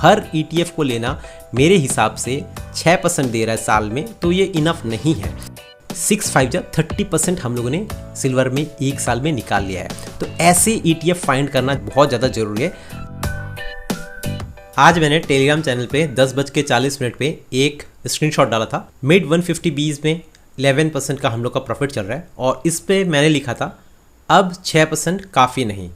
हर ETF को लेना मेरे हिसाब से 6% दे रहा है साल में, तो ये इनफ नहीं है। 6×5 30% हम लोगों ने सिल्वर में एक साल में निकाल लिया है। तो ऐसे ETF फाइंड करना बहुत ज़्यादा ज़रूरी है। आज मैंने टेलीग्राम चैनल पे 10:40 पे एक स्क्रीनशॉट डाला था। मिड 150 बीज में 11% का हम लोग का प्रॉफिट चल रहा है और इस पे मैंने लिखा था अब 6% काफ़ी नहीं,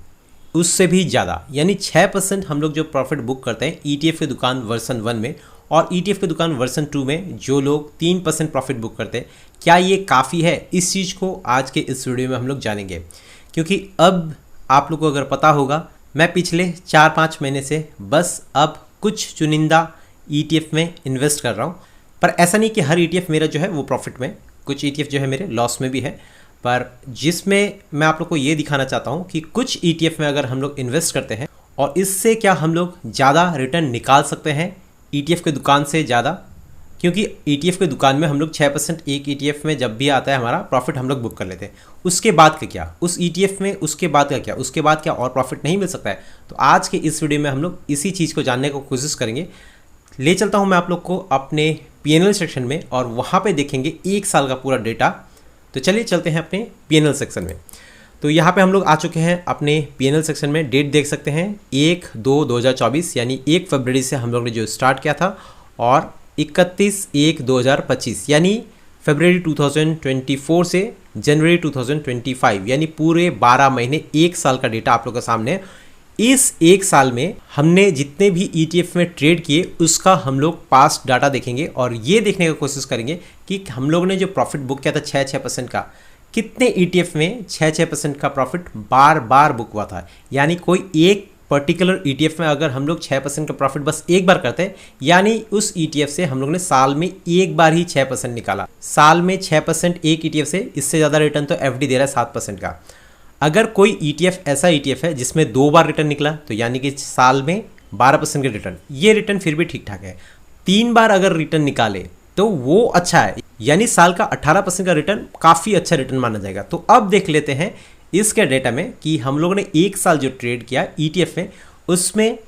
उससे भी ज़्यादा, यानी 6% हम लोग जो प्रॉफिट बुक करते हैं ETF की दुकान वर्सन 1 में और ETF की दुकान वर्सन 2 में जो लोग 3% प्रॉफिट बुक करते हैं, क्या ये काफ़ी है? इस चीज़ को आज के इस वीडियो में हम लोग जानेंगे। क्योंकि अब आप लोग को अगर पता होगा, मैं पिछले 4-5 महीने से बस अब कुछ चुनिंदा ETF में इन्वेस्ट कर रहा हूँ। पर ऐसा नहीं कि हर ETF मेरा जो है वो प्रॉफिट में, कुछ ETF जो है मेरे लॉस में भी है। पर जिसमें मैं आप लोग को ये दिखाना चाहता हूँ कि कुछ ETF में अगर हम लोग इन्वेस्ट करते हैं और इससे क्या हम लोग ज़्यादा रिटर्न निकाल सकते हैं ETF के दुकान से ज़्यादा। क्योंकि ETF के दुकान में हम लोग 6% एक ETF में जब भी आता है हमारा प्रॉफिट हम लोग बुक कर लेते हैं। उसके बाद का क्या, उस ETF में उसके बाद का क्या, उसके बाद क्या और प्रॉफिट नहीं मिल सकता है? तो आज के इस वीडियो में हम लोग इसी चीज़ को जानने की कोशिश करेंगे। ले चलता हूँ मैं आप लोग को अपने PNL सेक्शन में और वहाँ पे देखेंगे एक साल का पूरा डेटा। तो चलिए चलते हैं अपने PNL सेक्शन में। तो यहाँ पे हम लोग आ चुके हैं अपने PNL सेक्शन में। डेट देख सकते हैं 1/2/2024, यानी 1 फरवरी से हम लोग ने जो स्टार्ट किया था और 31/1/2025 यानी फरवरी 2024 से जनवरी 2025, यानी पूरे 12 महीने, एक साल का डेटा आप लोग के सामने है। इस एक साल में हमने जितने भी ETF में ट्रेड किए उसका हम लोग पास्ट डाटा देखेंगे और ये देखने की कोशिश करेंगे कि हम लोग ने जो प्रॉफिट बुक किया था 6% का, कितने ETF में 6% का प्रॉफिट बार बार बुक हुआ था। यानी कोई एक पर्टिकुलर ETF में अगर हम लोग 6% का प्रॉफिट बस एक बार करते हैं, यानी उस ETF से हम लोग ने साल में एक बार ही 6% निकाला। साल में 6% एक ETF से, इससे ज़्यादा रिटर्न तो FD दे रहा है 7% का। अगर कोई ETF ऐसा ETF है जिसमें 2 बार रिटर्न निकला, तो यानी कि साल में 12% के रिटर्न, ये रिटर्न फिर भी ठीक ठाक है। 3 बार अगर रिटर्न निकाले तो वो अच्छा है, यानी साल का 18% का रिटर्न काफ़ी अच्छा रिटर्न माना जाएगा। तो अब देख लेते हैं इसके डेटा में कि हम लोगों ने एक साल जो ट्रेड किया ETF में, उसमें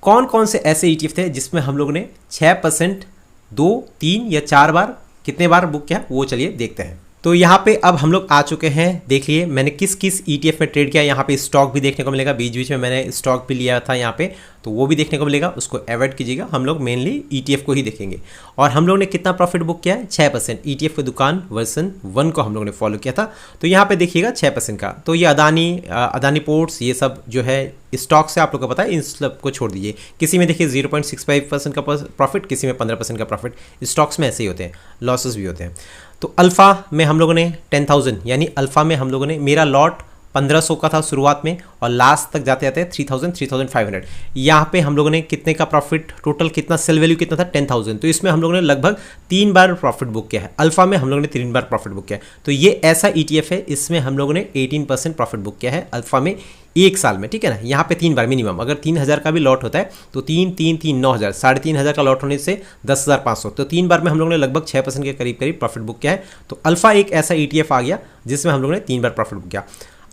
कौन कौन से ऐसे ETF थे जिसमें हम लोगों ने 6% 2, 3 या 4 बार, कितने बार बुक किया, वो चलिए देखते हैं। तो यहाँ पे अब हम लोग आ चुके हैं। देख लिए मैंने किस किस ETF में ट्रेड किया। यहाँ पे स्टॉक भी देखने को मिलेगा, बीच बीच में मैंने स्टॉक भी लिया था यहाँ पे, तो वो भी देखने को मिलेगा, उसको अवॉइड कीजिएगा। हम लोग मेनली ETF को ही देखेंगे। और हम लोग ने कितना प्रॉफिट बुक किया है? 6%। ETF की दुकान वर्सन 1 को हम लोग ने फॉलो किया था। तो यहाँ पे देखिएगा 6% का। तो ये अदानी पोर्ट्स, ये सब जो है स्टॉक से आप लोग को पता है, इन सब को छोड़ दीजिए। किसी में देखिए 0.65% का प्रॉफिट, किसी में 15% का प्रॉफिट। स्टॉक्स में ऐसे ही होते हैं, लॉसेस भी होते हैं। तो अल्फ़ा में हम लोगों ने 10,000, यानी अल्फ़ा में हम लोगों ने, मेरा लॉट 1500 का था शुरुआत में और लास्ट तक जाते जाते 3000 3500। यहाँ पे हम लोगों ने कितने का प्रॉफिट, टोटल कितना, सेल वैल्यू कितना था 10,000। तो इसमें हम लोगों ने लगभग 3 बार प्रॉफिट बुक किया है। अल्फ़ा में हम लोगों ने 3 बार प्रॉफिट बुक किया है। तो ये ऐसा ETF है, इसमें हम लोगों ने 18% प्रॉफिट बुक किया है अल्फ़ा में एक साल में, ठीक है ना। यहाँ पे 3 बार मिनिमम, अगर 3000 का भी लॉट होता है तो 3 3 3 9,000, 3,500 का लॉट होने से 10,500। तो 3 बार में हम लोगों ने लगभग 6% के करीब करीब प्रॉफिट बुक किया है। तो अल्फ़ा एक ऐसा ETF आ गया जिसमें हम लोगों ने 3 बार प्रॉफिट बुक किया।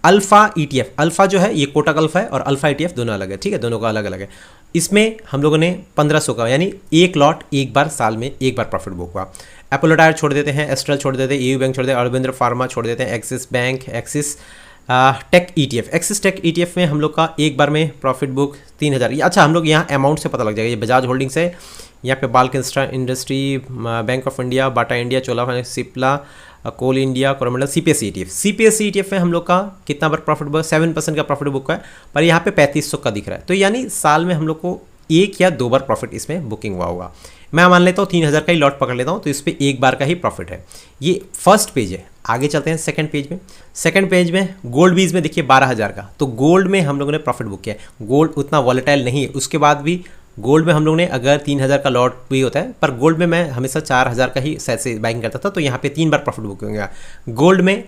अल्फ़ा ETF, अल्फ़ा जो है ये कोटक अल्फ़ा है और अल्फ़ा ETF दोनों अलग है, ठीक है, दोनों का अलग अलग है। इसमें हम लोगों ने 1500 का, यानी एक लॉट एक बार, साल में एक बार प्रॉफिट बुक हुआ। अपोलो टायर छोड़ देते हैं, एस्ट्रल छोड़ देते हैं, EU बैंक छोड़ देते हैं, अरविंद फार्मा छोड़ देते हैं, Axis bank, Axis tech ETF, Axis tech ETF में हम लोग का एक बार में प्रॉफिट बुक 3000। अच्छा, हम लोग यहाँ अमाउंट से पता लग जाएगा। ये बजाज होल्डिंग्स है, यहाँ पे बाल्क industry, Bank of India, Bata India, Chola Finance, Cipla, Coal India, Coromandel, CPSE ETF में हम लोग का कितना बार प्रॉफिट बुक? 7% का प्रॉफिट बुक है, पर यहाँ पे 3500 का दिख रहा है। तो यानी साल में हम लोग को 1 या 2 बार प्रॉफिट इसमें बुकिंग हुआ होगा। मैं मान लेता हूँ 3000 का ही लॉट पकड़ लेता हूँ, तो इस पर एक बार का ही प्रॉफिट है। ये फर्स्ट पेज है। आगे चलते हैं सेकंड पेज में। सेकंड पेज में गोल्ड बीज में देखिए 12,000 का, तो गोल्ड में हम लोगों ने प्रॉफिट बुक किया है। गोल्ड उतना वॉलेटाइल नहीं है, उसके बाद भी गोल्ड में हम लोग ने, अगर 3,000 का लॉट भी होता है, पर गोल्ड में मैं हमेशा 4,000 का ही से बाइंग करता था, तो यहाँ पे 3 बार प्रॉफिट बुक होगा। गोल्ड में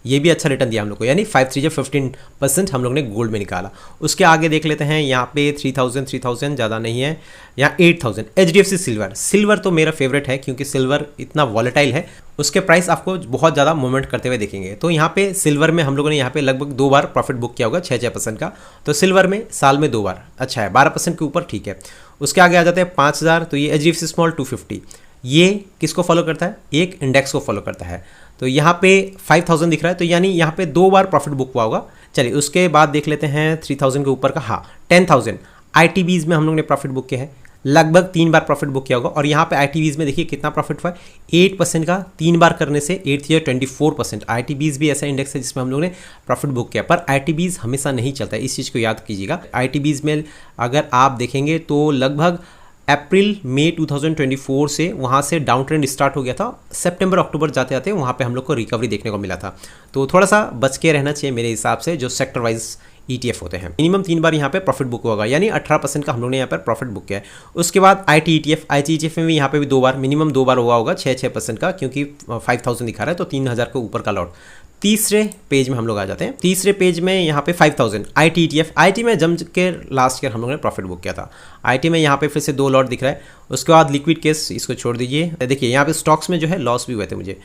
ये भी अच्छा रिटर्न दिया हम लोग को, यानी 5 3 15% हम लोग ने गोल्ड में निकाला। उसके आगे देख लेते हैं, यहाँ पे 3000 ज़्यादा नहीं है, यहाँ 8000 HDFC सिल्वर। सिल्वर तो मेरा फेवरेट है क्योंकि सिल्वर इतना वॉलेटाइल है, उसके प्राइस आपको बहुत ज़्यादा मूवमेंट करते हुए देखेंगे। तो यहाँ पे सिल्वर में हम लोगों ने यहाँ पे लगभग 2 बार प्रॉफिट बुक किया होगा 6% का। तो सिल्वर में साल में 2 बार अच्छा है, 12% के ऊपर ठीक है। उसके आगे आ जाते हैं 5000, तो ये HDFC स्मॉल 250, ये किसको फॉलो करता है, एक इंडेक्स को फॉलो करता है। तो यहाँ पे 5000 दिख रहा है, तो यानी यहाँ पे 2 बार प्रॉफिट बुक हुआ होगा। चलिए उसके बाद देख लेते हैं 3000 के ऊपर का, हाँ 10000 ITBs में हम लोग ने प्रॉफिट बुक किया है, लगभग 3 बार प्रॉफिट बुक किया होगा। और यहाँ पे ITBs में देखिए कितना प्रॉफिट हुआ है, 8% का 3 बार करने से 8 ईयर 24%। ITBs भी ऐसा इंडेक्स है जिसमें हम लोग ने प्रॉफिट बुक किया, पर ITBs हमेशा नहीं चलता है, इस चीज़ को याद कीजिएगा। ITBs में अगर आप देखेंगे तो लगभग अप्रैल मई 2024 से वहाँ से डाउन ट्रेंड स्टार्ट हो गया था, सितंबर अक्टूबर जाते जाते वहाँ पे हम लोग को रिकवरी देखने को मिला था। तो थोड़ा सा बच के रहना चाहिए मेरे हिसाब से जो सेक्टर वाइज ETF होते हैं। मिनिमम 3 बार यहाँ पे प्रॉफिट बुक होगा, यानी 18% का हम लोग ने यहाँ पर प्रॉफिट बुक किया है। उसके बाद IT ETF में भी यहाँ पे भी 2 बार, मिनिमम 2 बार हुआ होगा 6% का, क्योंकि 5000 दिखा रहा है तो 3000 के ऊपर का लॉट। तीसरे पेज में हम लोग आ जाते हैं, तीसरे पेज में यहाँ पे 5000 IT ETF। IT में जम के लास्ट ईयर हम लोगों ने प्रॉफिट बुक किया था। IT में यहाँ पे फिर से 2 लॉट दिख रहा है। उसके बाद लिक्विड केस इसको छोड़ दीजिए, देखिए यहाँ पे स्टॉक्स में जो है लॉस भी हुए थे मुझे।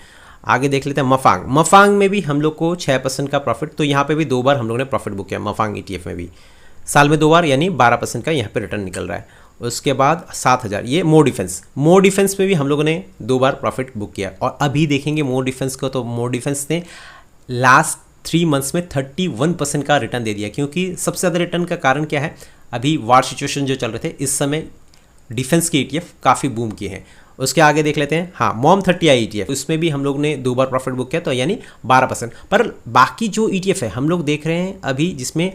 आगे देख लेते हैं मफांग में भी हम लोग को 6% का प्रॉफिट, तो यहाँ पे भी 2 बार हम लोग ने प्रॉफिट बुक किया मफांग ETF में भी, साल में 2 बार, यानी 12% का यहाँ पे रिटर्न निकल रहा है। उसके बाद 7000 ये मोर डिफेंस में भी हम लोगों ने 2 बार प्रॉफिट बुक किया। और अभी देखेंगे मोर डिफेंस को, तो मोर डिफेंस ने लास्ट 3 मंथ्स में 31% का रिटर्न दे दिया। क्योंकि सबसे ज़्यादा रिटर्न का कारण क्या है, अभी वार सिचुएशन जो चल रहे थे इस समय डिफेंस के ETF काफ़ी बूम किए हैं। उसके आगे देख लेते हैं, हाँ मॉम 30i ETF, उसमें भी हम लोग ने 2 बार प्रॉफिट बुक किया, तो यानी 12%। पर बाकी जो ETF है हम लोग देख रहे हैं अभी जिसमें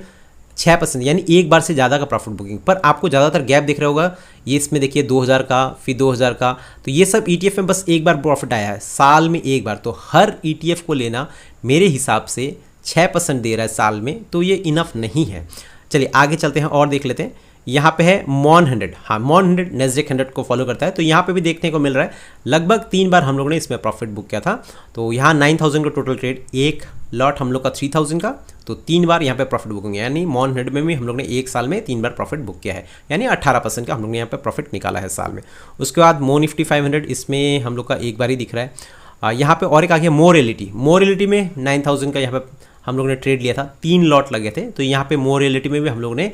6%, यानी 1 बार से ज़्यादा का प्रॉफिट बुकिंग। पर आपको ज़्यादातर गैप दिख रहा होगा, ये इसमें देखिए 2000 का, फिर 2000 का, तो ये सब ETF में बस 1 बार प्रॉफिट आया है, साल में 1 बार। तो हर ETF को लेना मेरे हिसाब से 6% दे रहा है साल में, तो ये इनफ नहीं है। चलिए आगे चलते हैं और देख लेते हैं। यहाँ पे है मॉन 100, हाँ मॉन 100 नेस्डेक 100 को फॉलो करता है, तो यहाँ पे भी देखने को मिल रहा है लगभग 3 बार हम लोगों ने इसमें प्रॉफिट बुक किया था। तो यहाँ 9000 का टोटल ट्रेड, एक लॉट हम लोग का 3000 का, तो 3 बार यहाँ पे प्रॉफिट बुकिंग है, यानी मॉन 100 में भी हम लोग ने 1 साल में 3 बार प्रॉफिट बुक किया है, यानी 18% का हम लोग ने यहाँ पे प्रॉफिट निकाला है साल में। उसके बाद मो निफ्टी 500, इसमें हम लोग का 1 बार ही दिख रहा है। यहाँ पे और एक आ गया मोर रियलिटी में 9000 का यहाँ पे हम लोग ने ट्रेड लिया था, 3 लॉट लगे थे, तो यहाँ पे मोर रियलिटी में भी हम लोग ने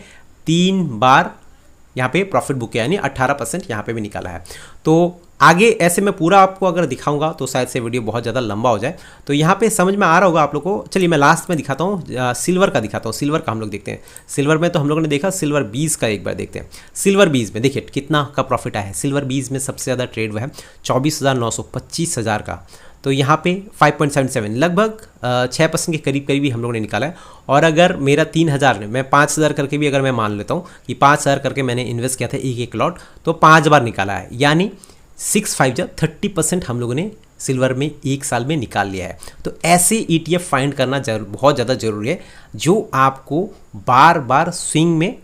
3 बार यहाँ पे प्रॉफिट बुक किया, यानी 18% यहाँ पे भी निकाला है। तो आगे ऐसे मैं पूरा आपको अगर दिखाऊंगा तो शायद से वीडियो बहुत ज़्यादा लंबा हो जाए, तो यहाँ पे समझ में आ रहा होगा आप लोग को। चलिए मैं लास्ट में दिखाता हूँ, सिल्वर का दिखाता हूँ। सिल्वर का हम लोग देखते हैं, सिल्वर में तो हम लोगों ने देखा, सिल्वर 20 का एक बार देखते हैं। सिल्वर 20 में देखिए कितना का प्रॉफिट आया है। सिल्वर 20 में सबसे ज़्यादा ट्रेड हुआ है 24,900, 25,000 का, तो यहाँ पे 5.77 लगभग 6% के करीब करीब ही हम लोगों ने निकाला है। और अगर मेरा 3000 ने, मैं 5000 करके भी अगर मैं मान लेता हूँ कि 5000 करके मैंने इन्वेस्ट किया था एक लॉट, तो 5 बार निकाला है, यानी 30% हम लोगों ने सिल्वर में 1 साल में निकाल लिया है। तो ऐसे ETF फाइंड करना बहुत ज़्यादा ज़रूरी है जो आपको बार बार स्विंग में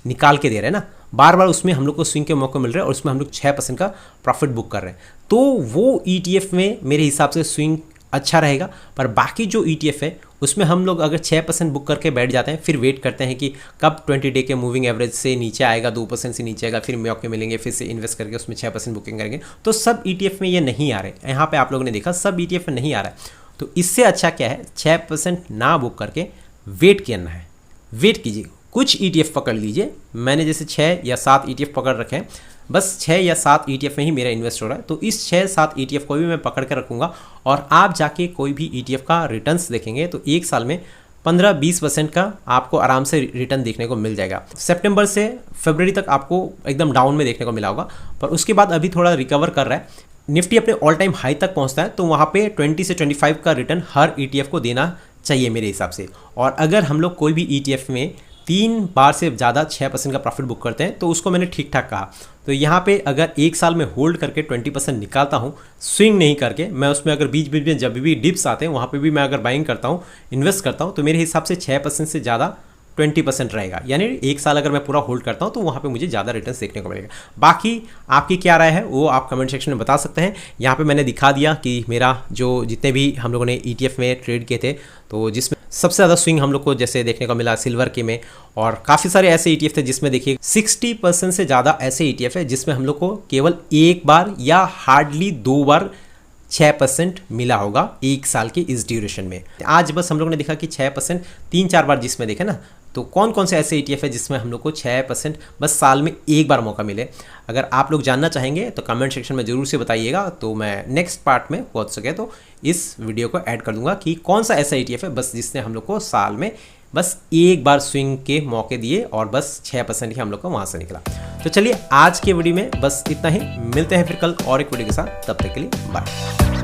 निकाल के दे रहे हैं ना, बार बार उसमें हम लोग को स्विंग के मौके मिल रहे हैं और उसमें हम लोग 6% का प्रॉफिट बुक कर रहे हैं। तो वो ETF में मेरे हिसाब से स्विंग अच्छा रहेगा। पर बाकी जो ETF है उसमें हम लोग अगर 6% बुक करके बैठ जाते हैं, फिर वेट करते हैं कि कब 20 डे के मूविंग एवरेज से नीचे आएगा, 2% से नीचे आएगा, फिर मौके मिलेंगे, फिर से इन्वेस्ट करके उसमें 6% बुकिंग करेंगे, तो सब ETF में ये नहीं आ रहे। यहाँ पे आप लोगों ने देखा सब ETF में नहीं आ रहा है। तो इससे अच्छा क्या है, 6% ना बुक करके वेट करना है, वेट कीजिए, कुछ ETF पकड़ लीजिए। मैंने जैसे 6 या 7 ETF पकड़ रखे हैं, बस 6 या 7 ETF में ही मेरा इन्वेस्ट हो रहा है, तो इस 6-7 ETF को भी मैं पकड़ के रखूँगा। और आप जाके कोई भी ETF का रिटर्न्स देखेंगे तो 1 साल में 15-20% का आपको आराम से रिटर्न देखने को मिल जाएगा। सितंबर से फरवरी तक आपको एकदम डाउन में देखने को मिला होगा, पर उसके बाद अभी थोड़ा रिकवर कर रहा है। निफ्टी अपने ऑल टाइम हाई तक पहुँचता है, तो वहाँ पे 20 से 25 का रिटर्न हर ETF को देना चाहिए मेरे हिसाब से। और अगर हम लोग कोई भी ETF में 3 बार से ज़्यादा 6% का प्रॉफिट बुक करते हैं तो उसको मैंने ठीक ठाक कहा। तो यहाँ पे अगर 1 साल में होल्ड करके 20% निकालता हूँ, स्विंग नहीं करके, मैं उसमें अगर बीच बीच में जब भी डिप्स आते हैं वहाँ पे भी मैं अगर बाइंग करता हूँ, इन्वेस्ट करता हूँ, तो मेरे हिसाब से 6% से ज़्यादा 20% रहेगा, यानी एक साल अगर मैं पूरा होल्ड करता हूं तो वहां पे मुझे ज़्यादा रिटर्न देखने को मिलेगा। बाकी आपकी क्या राय है वो आप कमेंट सेक्शन में बता सकते हैं। यहाँ पे मैंने दिखा दिया कि मेरा जो जितने भी हम लोगों ने ETF में ट्रेड किए थे, तो जिसमें सबसे ज़्यादा स्विंग हम लोग को जैसे देखने को मिला सिल्वर के में, और काफ़ी सारे ऐसे ETF थे जिसमें देखिए 60% से ज़्यादा ऐसे ETF है जिसमें हम लोग को केवल एक बार या हार्डली 2 बार 6% मिला होगा एक साल के इस ड्यूरेशन में। आज बस हम लोगों ने देखा कि 6% 3-4 बार जिसमें देखे ना, तो कौन कौन से ऐसे ETF है जिसमें हम लोग को 6% बस साल में एक बार मौका मिले। अगर आप लोग जानना चाहेंगे तो कमेंट सेक्शन में ज़रूर से बताइएगा, तो मैं नेक्स्ट पार्ट में पहुंच सके तो इस वीडियो को ऐड कर दूंगा कि कौन सा ऐसा ETF है बस जिसने हम लोग को साल में बस एक बार स्विंग के मौके दिए और बस 6% ही हम लोग को वहाँ से निकला। तो चलिए आज के वीडियो में बस इतना ही, मिलते हैं फिर कल और एक वीडियो के साथ, तब तक के लिए बाय।